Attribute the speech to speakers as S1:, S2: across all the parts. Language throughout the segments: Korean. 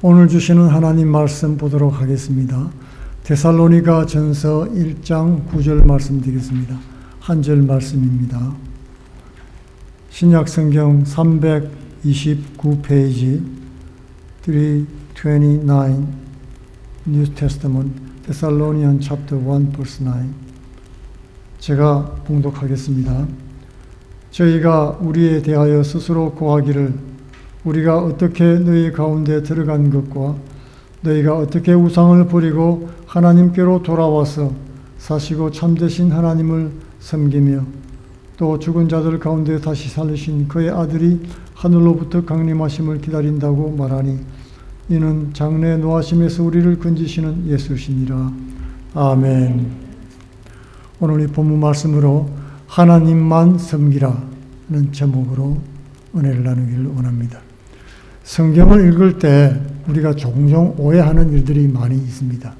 S1: 오늘 주시는 하나님 말씀 보도록 하겠습니다. 데살로니가 전서 1장 9절 말씀 드리겠습니다. 한 절 말씀입니다. 신약 성경 329페이지 329 New Testament Thessalonians chapter 1 verse 9. 제가 봉독하겠습니다. 저희가 우리에 대하여 스스로 고하기를 우리가 어떻게 너희 가운데 들어간 것과 너희가 어떻게 우상을 버리고 하나님께로 돌아와서 사시고 참되신 하나님을 섬기며 또 죽은 자들 가운데 다시 살리신 그의 아들이 하늘로부터 강림하심을 기다린다고 말하니 이는 장래 노하심에서 우리를 건지시는 예수시니라. 아멘. 오늘 이 본문 말씀으로 하나님만 섬기라는 제목으로 은혜를 나누기를 원합니다. 성경을 읽을 때 우리가 종종 오해하는 일들이 많이 있습니다.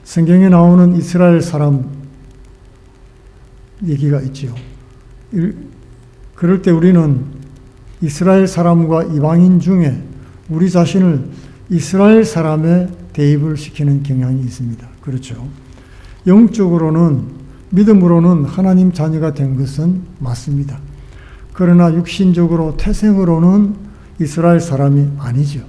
S1: 성경에 나오는 이스라엘 사람 얘기가 있지요. 그럴 때 우리는 이스라엘 사람과 이방인 중에 우리 자신을 이스라엘 사람에 대입을 시키는 경향이 있습니다. 그렇죠. 영적으로는, 믿음으로는 하나님 자녀가 된 것은 맞습니다. 그러나 육신적으로 태생으로는 이스라엘 사람이 아니죠.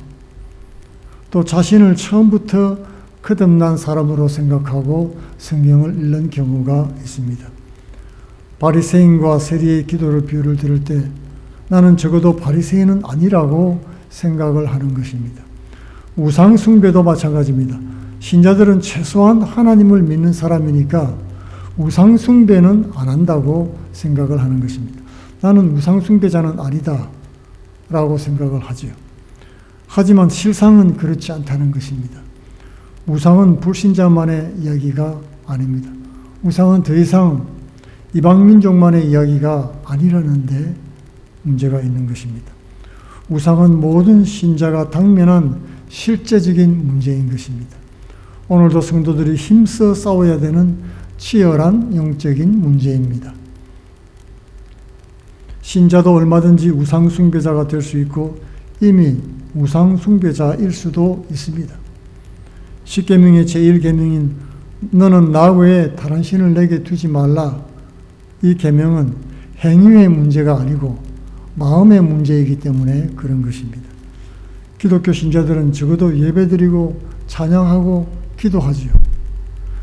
S1: 또 자신을 처음부터 거듭난 사람으로 생각하고 성경을 읽는 경우가 있습니다. 바리새인과 세리의 기도를 비유를 들을 때 나는 적어도 바리새인은 아니라고 생각을 하는 것입니다. 우상 숭배도 마찬가지입니다. 신자들은 최소한 하나님을 믿는 사람이니까 우상 숭배는 안 한다고 생각을 하는 것입니다. 나는 우상 숭배자는 아니다 라고 생각을 하지요. 하지만 실상은 그렇지 않다는 것입니다. 우상은 불신자만의 이야기가 아닙니다. 우상은 더 이상 이방민족만의 이야기가 아니라는 데 문제가 있는 것입니다. 우상은 모든 신자가 당면한 실제적인 문제인 것입니다. 오늘도 성도들이 힘써 싸워야 되는 치열한 영적인 문제입니다. 신자도 얼마든지 우상 숭배자가 될 수 있고 이미 우상 숭배자일 수도 있습니다. 십계명의 제1계명인 너는 나 외에 다른 신을 내게 두지 말라. 이 계명은 행위의 문제가 아니고 마음의 문제이기 때문에 그런 것입니다. 기독교 신자들은 적어도 예배드리고 찬양하고 기도하지요.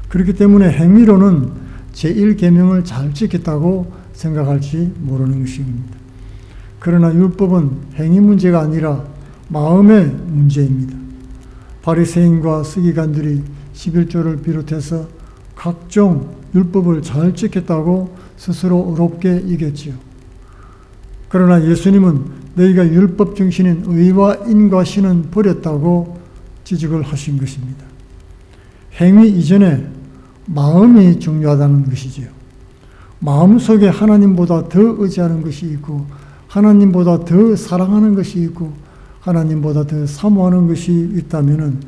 S1: 그렇기 때문에 행위로는 제1계명을 잘 지켰다고 생각할지 모르는 것입니다. 그러나 율법은 행위 문제가 아니라 마음의 문제입니다. 바리새인과 서기관들이 11조를 비롯해서 각종 율법을 잘 지켰다고 스스로 의롭게 이겼지요. 그러나 예수님은 너희가 율법 중심인 의와 인과 신은 버렸다고 지적을 하신 것입니다. 행위 이전에 마음이 중요하다는 것이지요. 마음속에 하나님보다 더 의지하는 것이 있고 하나님보다 더 사랑하는 것이 있고 하나님보다 더 사모하는 것이 있다면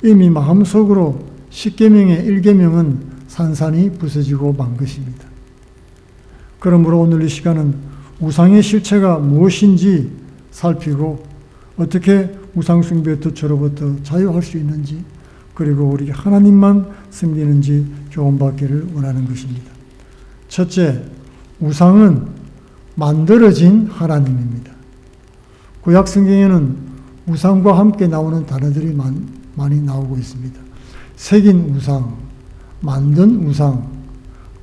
S1: 이미 마음속으로 10계명의 1계명은 산산이 부서지고 만 것입니다. 그러므로 오늘 이 시간은 우상의 실체가 무엇인지 살피고 어떻게 우상숭배의 덫으로부터 자유할 수 있는지 그리고 우리 하나님만 섬기는지 교훈받기를 원하는 것입니다. 첫째, 우상은 만들어진 하나님입니다. 구약 성경에는 우상과 함께 나오는 단어들이 많이 나오고 있습니다. 새긴 우상, 만든 우상,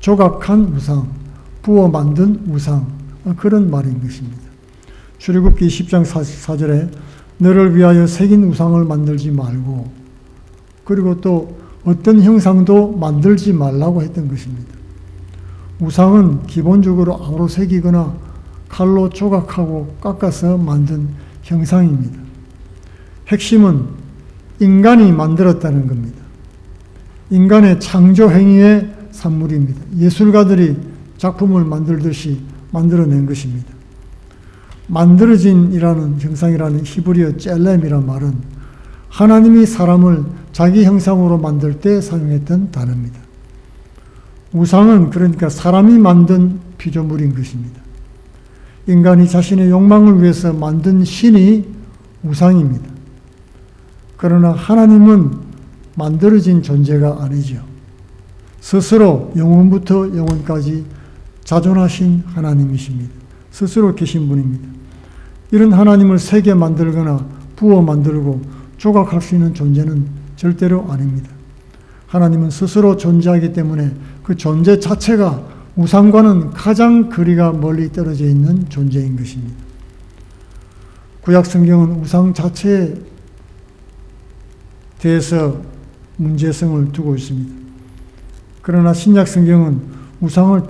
S1: 조각한 우상, 부어 만든 우상, 그런 말인 것입니다. 출애굽기 10장 4절에 너를 위하여 새긴 우상을 만들지 말고 그리고 또 어떤 형상도 만들지 말라고 했던 것입니다. 우상은 기본적으로 암으로 새기거나 칼로 조각하고 깎아서 만든 형상입니다. 핵심은 인간이 만들었다는 겁니다. 인간의 창조 행위의 산물입니다. 예술가들이 작품을 만들듯이 만들어낸 것입니다. 만들어진이라는 형상이라는 히브리어 젤렘이란 말은 하나님이 사람을 자기 형상으로 만들 때 사용했던 단어입니다. 우상은 그러니까 사람이 만든 피조물인 것입니다. 인간이 자신의 욕망을 위해서 만든 신이 우상입니다. 그러나 하나님은 만들어진 존재가 아니죠. 스스로 영원부터 영원까지 자존하신 하나님이십니다. 스스로 계신 분입니다. 이런 하나님을 새겨 만들거나 부어 만들고 조각할 수 있는 존재는 절대로 아닙니다. 하나님은 스스로 존재하기 때문에 그 존재 자체가 우상과는 가장 거리가 멀리 떨어져 있는 존재인 것입니다. 구약 성경은 우상 자체에 대해서 문제성을 두고 있습니다. 그러나 신약 성경은 우상을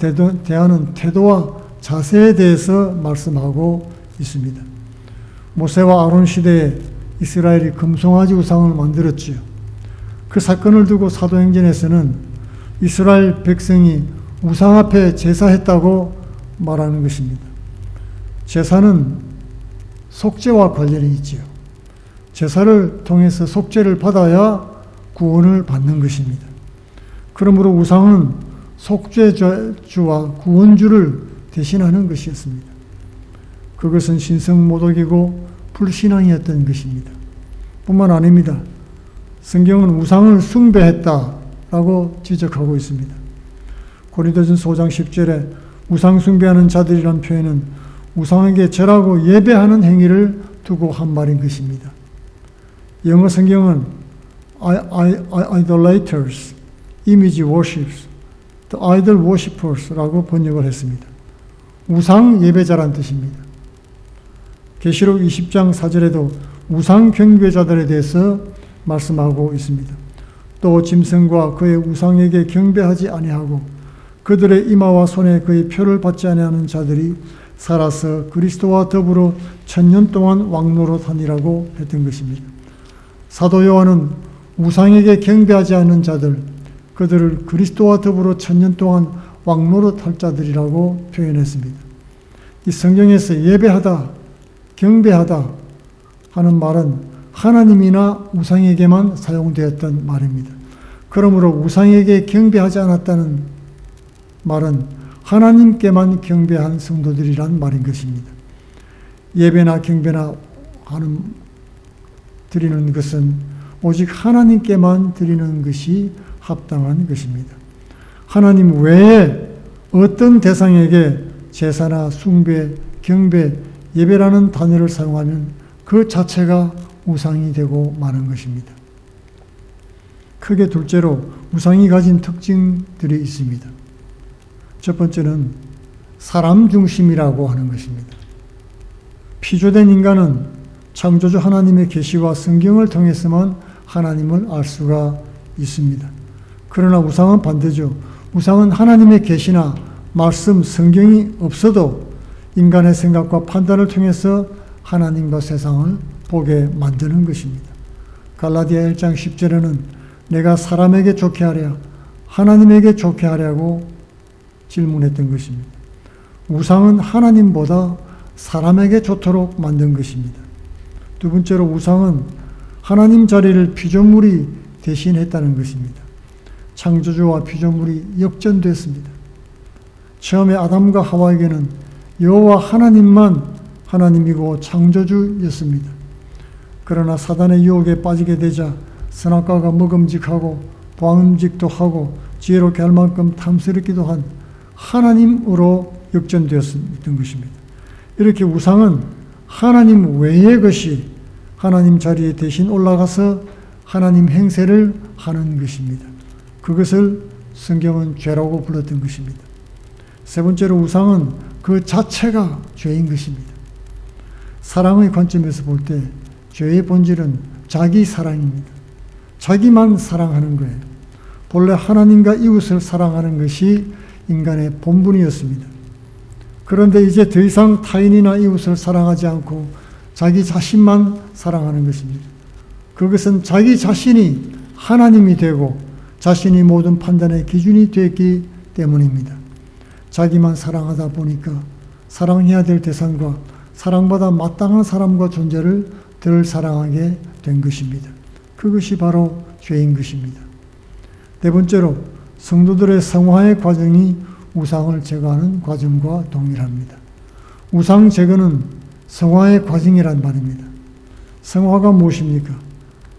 S1: 대하는 태도와 자세에 대해서 말씀하고 있습니다. 모세와 아론 시대에 이스라엘이 금송아지 우상을 만들었지요. 그 사건을 두고 사도행전에서는 이스라엘 백성이 우상 앞에 제사했다고 말하는 것입니다. 제사는 속죄와 관련이 있지요. 제사를 통해서 속죄를 받아야 구원을 받는 것입니다. 그러므로 우상은 속죄주와 구원주를 대신하는 것이었습니다. 그것은 신성모독이고 불신앙이었던 것입니다. 뿐만 아닙니다. 성경은 우상을 숭배했다라고 지적하고 있습니다. 고린도전서 5장 10절에 우상 숭배하는 자들이란 표현은 우상에게 절하고 예배하는 행위를 두고 한 말인 것입니다. 영어 성경은 idolaters, image worshippers, the idol worshippers라고 번역을 했습니다. 우상 예배자란 뜻입니다. 계시록 20장 4절에도 우상 경배자들에 대해서 말씀하고 있습니다. 또 짐승과 그의 우상에게 경배하지 아니하고 그들의 이마와 손에 그의 표를 받지 아니하는 자들이 살아서 그리스도와 더불어 1000년 동안 왕노릇하니라고 했던 것입니다. 사도 요한은 우상에게 경배하지 않는 자들, 그들을 그리스도와 더불어 1000년 동안 왕노릇할 자들이라고 표현했습니다. 이 성경에서 예배하다, 경배하다 하는 말은 하나님이나 우상에게만 사용되었던 말입니다. 그러므로 우상에게 경배하지 않았다는 말은 하나님께만 경배한 성도들이란 말인 것입니다. 예배나 경배나 드리는 것은 오직 하나님께만 드리는 것이 합당한 것입니다. 하나님 외에 어떤 대상에게 제사나 숭배, 경배, 예배라는 단어를 사용하면 그 자체가 우상이 되고 마는 것입니다. 크게 둘째로 우상이 가진 특징들이 있습니다. 첫 번째는 사람 중심이라고 하는 것입니다. 피조된 인간은 창조주 하나님의 계시와 성경을 통해서만 하나님을 알 수가 있습니다. 그러나 우상은 반대죠. 우상은 하나님의 계시나 말씀, 성경이 없어도 인간의 생각과 판단을 통해서 하나님과 세상을 보게 만드는 것입니다. 갈라디아 1장 10절에는 내가 사람에게 좋게 하랴 하나님에게 좋게 하랴고 질문했던 것입니다. 우상은 하나님보다 사람에게 좋도록 만든 것입니다. 두 번째로 우상은 하나님 자리를 피조물이 대신했다는 것입니다. 창조주와 피조물이 역전됐습니다. 처음에 아담과 하와에게는 여호와 하나님만 하나님이고 창조주였습니다. 그러나 사단의 유혹에 빠지게 되자 선악과가 먹음직하고 보암직도 하고 지혜롭게 할 만큼 탐스럽기도 한 하나님으로 역전되었던 것입니다. 이렇게 우상은 하나님 외의 것이 하나님 자리에 대신 올라가서 하나님 행세를 하는 것입니다. 그것을 성경은 죄라고 불렀던 것입니다. 세 번째로 우상은 그 자체가 죄인 것입니다. 사랑의 관점에서 볼 때 죄의 본질은 자기 사랑입니다. 자기만 사랑하는 거예요. 본래 하나님과 이웃을 사랑하는 것이 인간의 본분이었습니다. 그런데 이제 더 이상 타인이나 이웃을 사랑하지 않고 자기 자신만 사랑하는 것입니다. 그것은 자기 자신이 하나님이 되고 자신이 모든 판단의 기준이 되었기 때문입니다. 자기만 사랑하다 보니까 사랑해야 될 대상과 사랑받아 마땅한 사람과 존재를 덜 사랑하게 된 것입니다. 그것이 바로 죄인 것입니다. 네 번째로 성도들의 성화의 과정이 우상을 제거하는 과정과 동일합니다. 우상 제거는 성화의 과정이란 말입니다. 성화가 무엇입니까?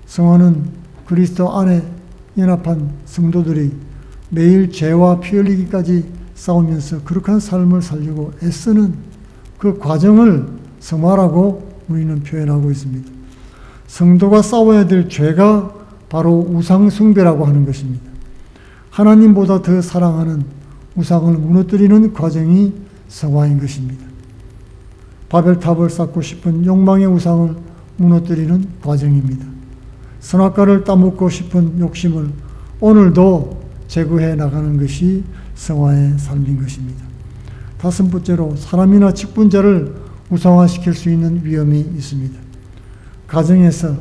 S1: 성화는 그리스도 안에 연합한 성도들이 매일 죄와 피 흘리기까지 싸우면서 거룩한 삶을 살려고 애쓰는 그 과정을 성화라고 우리는 표현하고 있습니다. 성도가 싸워야 될 죄가 바로 우상 숭배라고 하는 것입니다. 하나님보다 더 사랑하는 우상을 무너뜨리는 과정이 성화인 것입니다. 바벨탑을 쌓고 싶은 욕망의 우상을 무너뜨리는 과정입니다. 선악과를 따먹고 싶은 욕심을 오늘도 제거해 나가는 것이 성화의 삶인 것입니다. 다섯 번째로 사람이나 직분자를 우상화시킬 수 있는 위험이 있습니다. 가정에서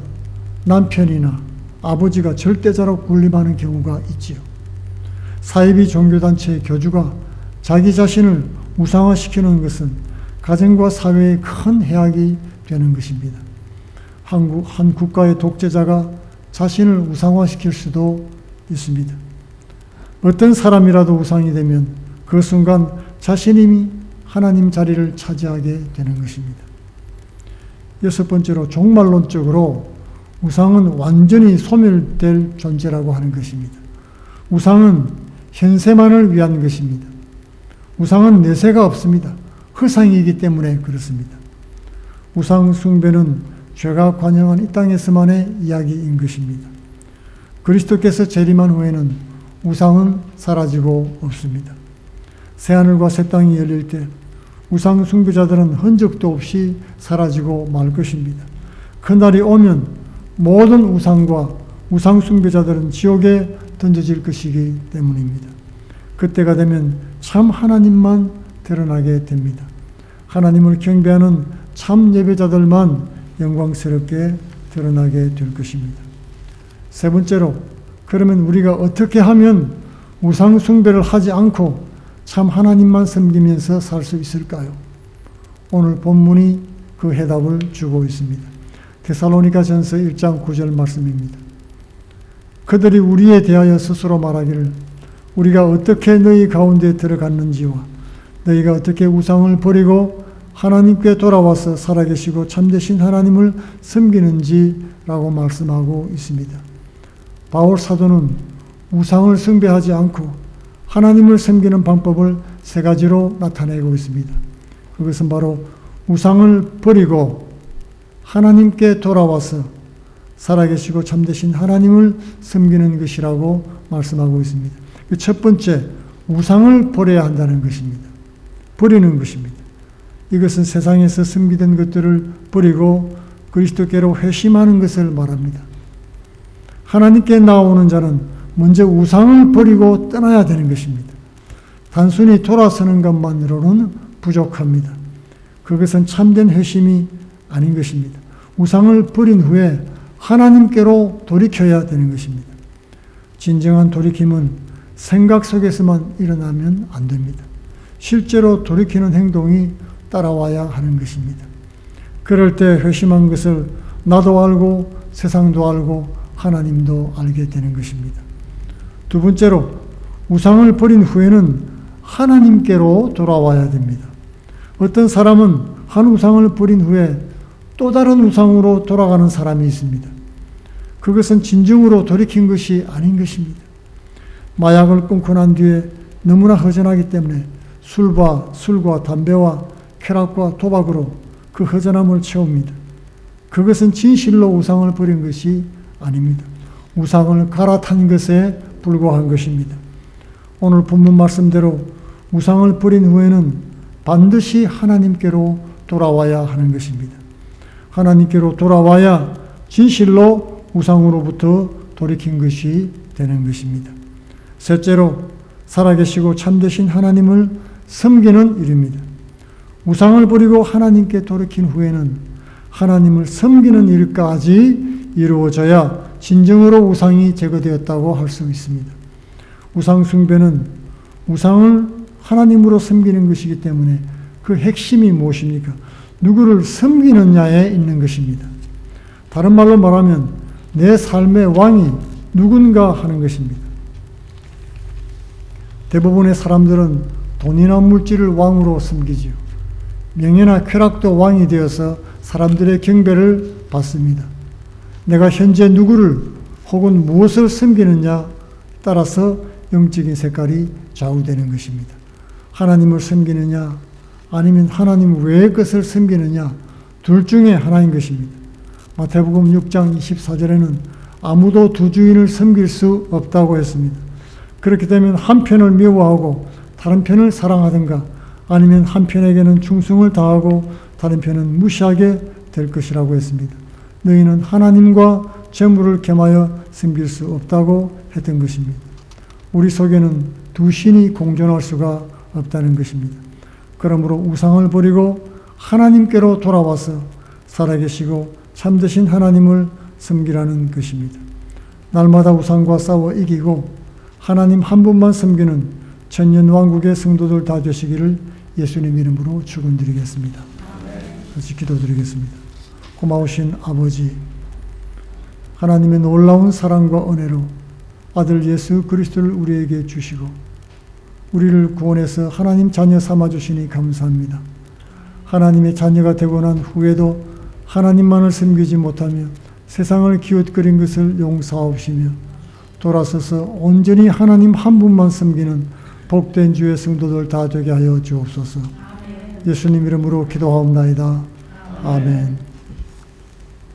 S1: 남편이나 아버지가 절대자로 군림하는 경우가 있지요. 사이비 종교단체의 교주가 자기 자신을 우상화시키는 것은 가정과 사회에 큰 해악이 되는 것입니다. 한 국가의 독재자가 자신을 우상화시킬 수도 있습니다. 어떤 사람이라도 우상이 되면 그 순간 자신이 하나님 자리를 차지하게 되는 것입니다. 여섯 번째로 종말론적으로 우상은 완전히 소멸될 존재라고 하는 것입니다. 우상은 현세만을 위한 것입니다. 우상은 내세가 없습니다. 허상이기 때문에 그렇습니다. 우상 숭배는 죄가 관영한 이 땅에서만의 이야기인 것입니다. 그리스도께서 재림한 후에는 우상은 사라지고 없습니다. 새하늘과 새 땅이 열릴 때 우상 숭배자들은 흔적도 없이 사라지고 말 것입니다. 그날이 오면 모든 우상과 우상 숭배자들은 지옥에 던져질 것이기 때문입니다. 그때가 되면 참 하나님만 드러나게 됩니다. 하나님을 경배하는 참 예배자들만 영광스럽게 드러나게 될 것입니다. 세 번째로, 그러면 우리가 어떻게 하면 우상 숭배를 하지 않고 참 하나님만 섬기면서 살 수 있을까요? 오늘 본문이 그 해답을 주고 있습니다. 데살로니가전서 1장 9절 말씀입니다. 그들이 우리에 대하여 스스로 말하기를 우리가 어떻게 너희 가운데 들어갔는지와 너희가 어떻게 우상을 버리고 하나님께 돌아와서 살아계시고 참되신 하나님을 섬기는지라고 말씀하고 있습니다. 바울 사도는 우상을 숭배하지 않고 하나님을 섬기는 방법을 세 가지로 나타내고 있습니다. 그것은 바로 우상을 버리고 하나님께 돌아와서 살아계시고 참되신 하나님을 섬기는 것이라고 말씀하고 있습니다. 그 첫 번째, 우상을 버려야 한다는 것입니다. 버리는 것입니다. 이것은 세상에서 섬기던 것들을 버리고 그리스도께로 회심하는 것을 말합니다. 하나님께 나오는 자는 먼저 우상을 버리고 떠나야 되는 것입니다. 단순히 돌아서는 것만으로는 부족합니다. 그것은 참된 회심이 아닌 것입니다. 우상을 버린 후에 하나님께로 돌이켜야 되는 것입니다. 진정한 돌이킴은 생각 속에서만 일어나면 안 됩니다. 실제로 돌이키는 행동이 따라와야 하는 것입니다. 그럴 때 회심한 것을 나도 알고 세상도 알고 하나님도 알게 되는 것입니다. 두 번째로, 우상을 버린 후에는 하나님께로 돌아와야 됩니다. 어떤 사람은 한 우상을 버린 후에 또 다른 우상으로 돌아가는 사람이 있습니다. 그것은 진정으로 돌이킨 것이 아닌 것입니다. 마약을 끊고 난 뒤에 너무나 허전하기 때문에 술과 담배와 쾌락과 도박으로 그 허전함을 채웁니다. 그것은 진실로 우상을 버린 것이 아닙니다. 우상을 갈아탄 것에 불과한 것입니다. 오늘 본문 말씀대로 우상을 버린 후에는 반드시 하나님께로 돌아와야 하는 것입니다. 하나님께로 돌아와야 진실로 우상으로부터 돌이킨 것이 되는 것입니다. 셋째로, 살아계시고 참되신 하나님을 섬기는 일입니다. 우상을 버리고 하나님께 돌이킨 후에는 하나님을 섬기는 일까지 이루어져야 진정으로 우상이 제거되었다고 할 수 있습니다. 우상 숭배는 우상을 하나님으로 섬기는 것이기 때문에 그 핵심이 무엇입니까? 누구를 섬기느냐에 있는 것입니다. 다른 말로 말하면 내 삶의 왕이 누군가 하는 것입니다. 대부분의 사람들은 돈이나 물질을 왕으로 섬기지요. 명예나 쾌락도 왕이 되어서 사람들의 경배를 받습니다. 내가 현재 누구를 혹은 무엇을 섬기느냐 따라서 영적인 색깔이 좌우되는 것입니다. 하나님을 섬기느냐 아니면 하나님 외의 것을 섬기느냐 둘 중에 하나인 것입니다. 마태복음 6장 24절에는 아무도 두 주인을 섬길 수 없다고 했습니다. 그렇게 되면 한 편을 미워하고 다른 편을 사랑하든가 아니면 한 편에게는 충성을 다하고 다른 편은 무시하게 될 것이라고 했습니다. 너희는 하나님과 재물을 겸하여 섬길 수 없다고 했던 것입니다. 우리 속에는 두 신이 공존할 수가 없다는 것입니다. 그러므로 우상을 버리고 하나님께로 돌아와서 살아계시고 참되신 하나님을 섬기라는 것입니다. 날마다 우상과 싸워 이기고 하나님 한 분만 섬기는 천년왕국의 성도들 다 되시기를 예수님 이름으로 축원드리겠습니다. 같이 기도드리겠습니다. 고마우신 아버지, 하나님의 놀라운 사랑과 은혜로 아들 예수 그리스도를 우리에게 주시고 우리를 구원해서 하나님 자녀 삼아주시니 감사합니다. 하나님의 자녀가 되고 난 후에도 하나님만을 섬기지 못하며 세상을 기웃거린 것을 용서하옵시며 돌아서서 온전히 하나님 한 분만 섬기는 복된 주의 성도들 다 되게 하여 주옵소서. 예수님 이름으로 기도하옵나이다. 아멘.